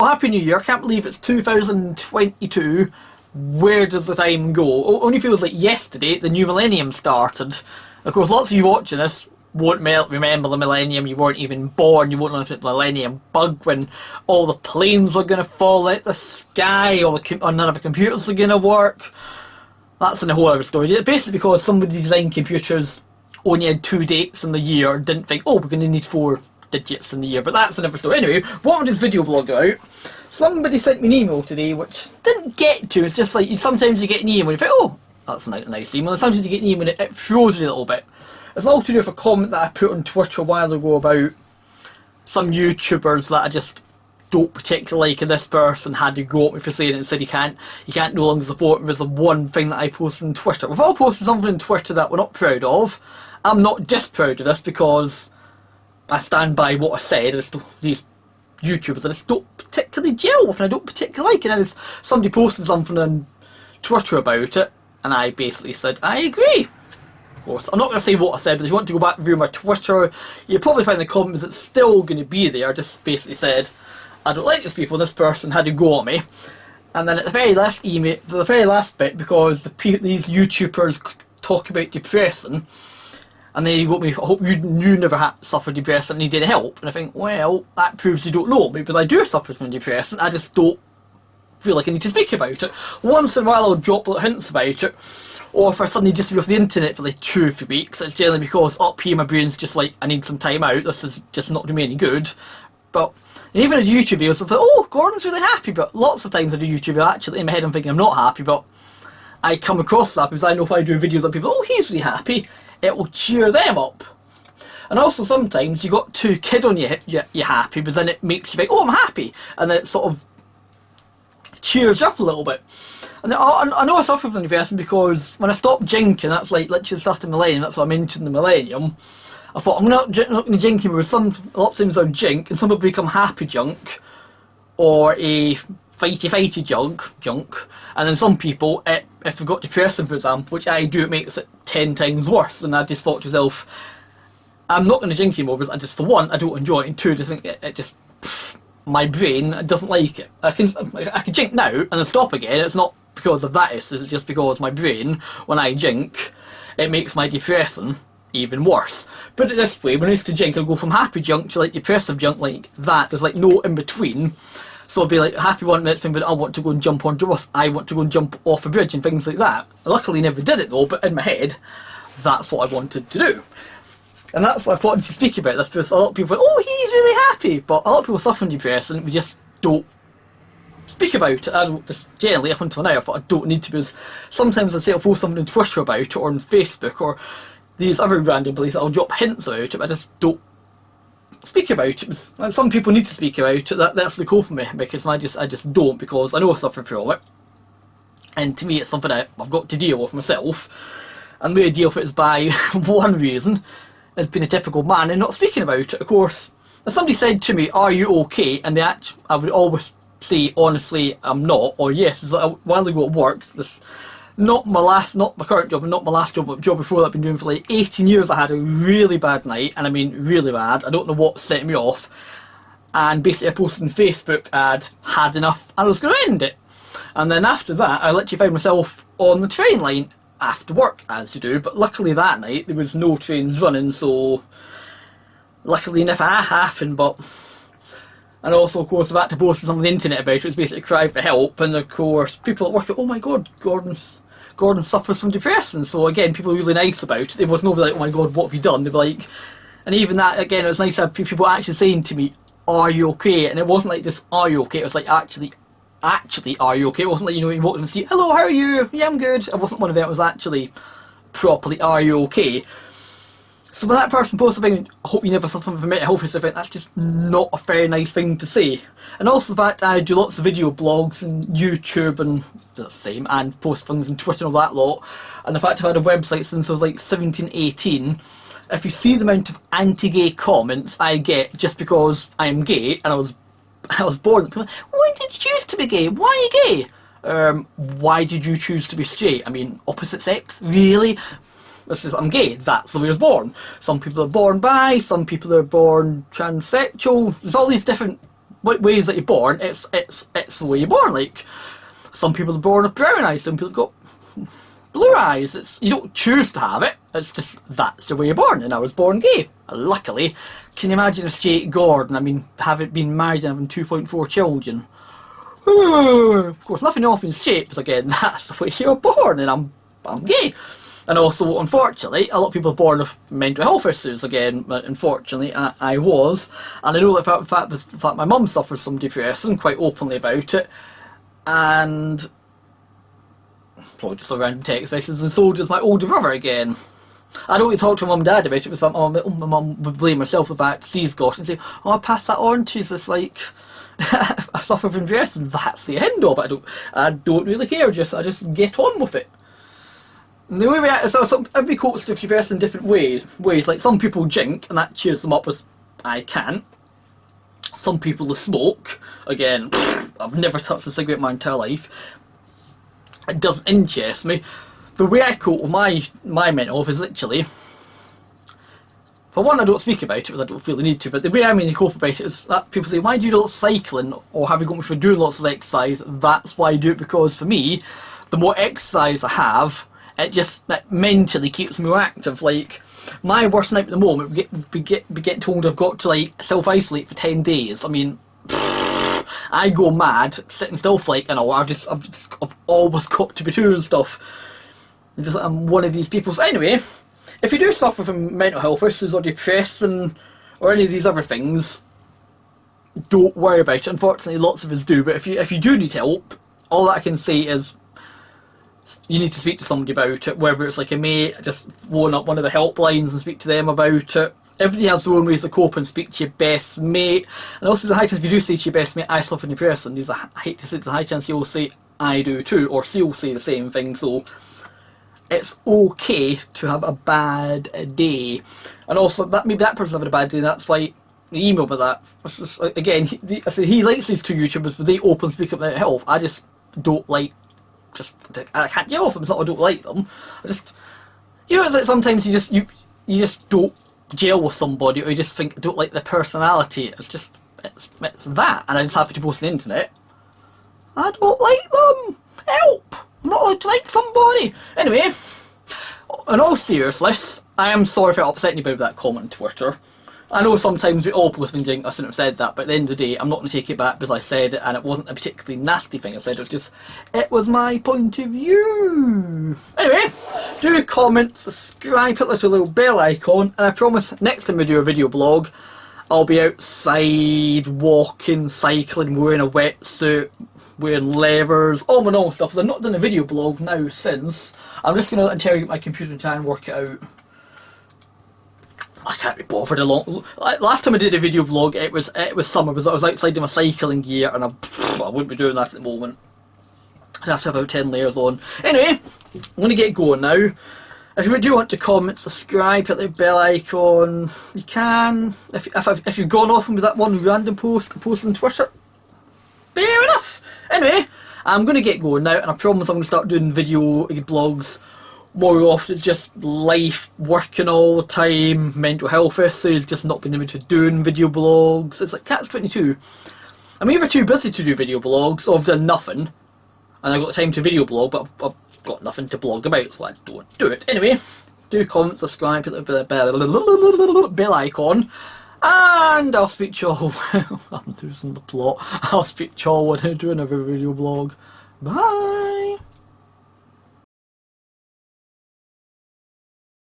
Well, Happy New Year. I can't believe it's 2022. Where does the time go? It only feels like yesterday the new millennium started. Of course, lots of you watching this won't remember the millennium. You weren't even born. You won't know if it's the millennium bug when all the planes were going to fall out the sky or none of the computers are going to work. That's in a whole other story. It's basically because somebody designed computers only had 2 dates in the year and didn't think, oh, we're going to need 4 digits in the year, but that's another story. Anyway, what was this video blog about? Somebody sent me an email today, which didn't get to. It's just like sometimes you get an email and you think, oh, that's a nice email. And sometimes you get an email and it throws you a little bit. It's all to do with a comment that I put on Twitter a while ago about some YouTubers that I just don't particularly like, and this person had to go at me for saying it and said you can't no longer support me. There's the one thing that I posted on Twitter. We've all posted something on Twitter that we're not proud of. I'm not just proud of this because I stand by what I said. These YouTubers I just don't particularly gel with and I don't particularly like, and somebody posted something on Twitter about it and I basically said I agree. Of course, I'm not going to say what I said, but if you want to go back and view my Twitter, you'll probably find the comments it's still going to be there. I just basically said I don't like these people, this person had to go at me. And then at the very last email, the very last bit, because these YouTubers talk about depression, and then you got me, I hope you never suffered depression and needed help. And I think, well, that proves you don't know me, because I do suffer from depression, I just don't feel like I need to speak about it. Once in a while I'll drop little hints about it, or if I suddenly just be off the internet for like 2 or 3 weeks, it's generally because up here my brain's just like, I need some time out, this is just not doing me any good. But even in YouTube videos, I thought, oh, Gordon's really happy, but lots of times I do YouTube videos, actually in my head I'm thinking I'm not happy, but I come across that because I know if I do a video that people, oh, he's really happy, it will cheer them up. And also sometimes you got too kid on you're happy, but then it makes you think, oh, I'm happy, and then it sort of cheers you up a little bit. And I know I suffer from depression because when I stopped drinking, that's like literally starting millennium, that's what I mentioned the millennium, I thought I'm not going to drink anymore. A lot of times I'll drink and some people become happy junk or a fighty junk, and then some people, if they've got depression for example, which I do, it makes it 10 times worse. And I just thought to myself, I'm not going to drink anymore because I just, for one, I don't enjoy it, and two, I just think it just, my brain doesn't like it. I can drink now and then stop again. It's not because of that, it's just because my brain, when I drink, it makes my depression even worse. Put it this way, when I used to drink, I'd go from happy junk to like depressive junk like that. There's like no in between. So I'd be like happy 1 minute thing, but I want to go and jump onto us. I want to go and jump off a bridge and things like that. I luckily never did it though, but in my head, that's what I wanted to do. And that's why I wanted to speak about this, because a lot of people think, oh, he's really happy, but a lot of people suffer from depression, we just don't speak about it. I don't, just generally up until now I thought I don't need to, because sometimes I say I'll post something on Twitter about it or on Facebook or these other random places, I'll drop hints about it, but I just don't speak about it. And some people need to speak about it, that's the coping mechanism, because I just don't, because I know I suffer from it, and to me it's something I've got to deal with myself, and the way I deal with it is by one reason, as being a typical man and not speaking about it. Of course, if somebody said to me, are you okay, and I would always say honestly I'm not, or yes. It's like a while ago at work, not my current job, and not my last job, but the job before that I've been doing for like 18 years, I had a really bad night, and I mean really bad. I don't know what set me off, and basically I posted on Facebook I'd had enough and I was going to end it. And then after that I literally found myself on the train line after work, as you do, but luckily that night there was no trains running, so luckily nothing happened. But and also of course I've had to post something on the internet about it, it was basically a cry for help, and of course people at work go, oh my god, Gordon suffers from depression. So again, people were really nice about it. There was nobody like, oh my god, what have you done? They were like, and even that, again, it was nice to have people actually saying to me, are you okay? And it wasn't like just, are you okay? It was like, actually, are you okay? It wasn't like, you know, you walked in and see, hello, how are you? Yeah, I'm good. It wasn't one of them, it was actually properly, are you okay? So when that person posts something, I hope you never suffer from mental health issues, that's just not a very nice thing to say. And also the fact I do lots of video blogs and YouTube and the same, and post things on Twitter and all that lot, and the fact I've had a website since I was like 17, 18, if you see the amount of anti-gay comments I get just because I'm gay, and I was born, people are like, why did you choose to be gay? Why are you gay? Why did you choose to be straight? I mean, opposite sex? Really? I'm gay, that's the way I was born. Some people are born bi, some people are born transsexual, there's all these different what ways that you're born, it's the way you're born. Like, some people are born with brown eyes, some people got blue eyes. You don't choose to have it, it's just that's the way you're born, and I was born gay. Luckily, can you imagine if Stuart Gordon, I mean, having been married and having 2.4 children? Of course, nothing off in Stuart, because again, that's the way you're born, and I'm gay. And also, unfortunately, a lot of people are born with mental health issues. Again, unfortunately, I was. And I know that in fact my mum suffers from depression, quite openly about it. And probably just a random text messages, and so does my older brother again. I don't really talk to my mum and dad about it, because my mum would blame herself for the fact she's got it and say, oh, I passed that on to you, it's like, I suffer from depression, that's the end of it. I don't really care, I just get on with it. And the way we act, so everybody copes with depression in different ways. Like, some people drink, and that cheers them up as I can't. Some people smoke. Again, I've never touched a cigarette in my entire life. It doesn't interest me. The way I cope with my mental health is literally, for one, I don't speak about it because I don't feel the need to, but the way I mainly cope about it is that people say, why do you do lots of cycling, or have you got me for doing lots of exercise? That's why I do it, because for me, the more exercise I have, it mentally keeps me more active. Like, my worst night at the moment, we get told I've got to, like, self-isolate for 10 days. I mean, I go mad sitting still for, like, an hour. I've always got to be doing stuff. I'm one of these people. So anyway, if you do suffer from mental health issues or depression or any of these other things, don't worry about it. Unfortunately, lots of us do. But if you do need help, all that I can say is, you need to speak to somebody about it, whether it's like a mate, just phone up one of the helplines and speak to them about it. Everybody has their own ways to cope, and speak to your best mate. And also, there's a high chance if you do say to your best mate, I suffer from depression, I hate to say, there's a high chance you'll say, I do too, or she'll say the same thing. So it's okay to have a bad day. And also, maybe that person's having a bad day, and that's why he emailed me that. Just, again, he likes these two YouTubers, but they open speak about health. I just don't like. I can't get off them. It's not I don't like them. It's like sometimes you just don't gel with somebody, or you just think I don't like their personality. It's that, and I'm just happy to post on the internet. I don't like them. Help! I'm not allowed to like somebody. Anyway, in all seriousness, I am sorry for upsetting you about that comment on Twitter. I know sometimes we all post things I shouldn't have said that, but at the end of the day, I'm not going to take it back because I said it, and it wasn't a particularly nasty thing I said, it was my point of view. Anyway, do comment, subscribe, hit the little bell icon, and I promise next time we do a video blog, I'll be outside, walking, cycling, wearing a wetsuit, wearing leathers, all my normal stuff. I've not done a video blog now since. I'm just going to interrogate my computer and try and work it out. I can't be bothered last time I did a video vlog, it was summer, because I was outside in my cycling gear, and I wouldn't be doing that at the moment. I'd have to have about 10 layers on. Anyway, I'm going to get going now. If you do want to comment, subscribe, hit the bell icon, you can. If you've gone off with that one random post on Twitter, fair enough. Anyway, I'm going to get going now, and I promise I'm going to start doing video blogs more often. Just life, working all the time, mental health issues, just not being able to doing video blogs. It's like catch-22. I'm either too busy to do video blogs, or I've done nothing, and I've got time to video blog, but I've got nothing to blog about, so I don't do it. Anyway, do comment, subscribe, hit the bell icon, and I'll speak to you all. I'm losing the plot. I'll speak to you all when I do another video blog. Bye!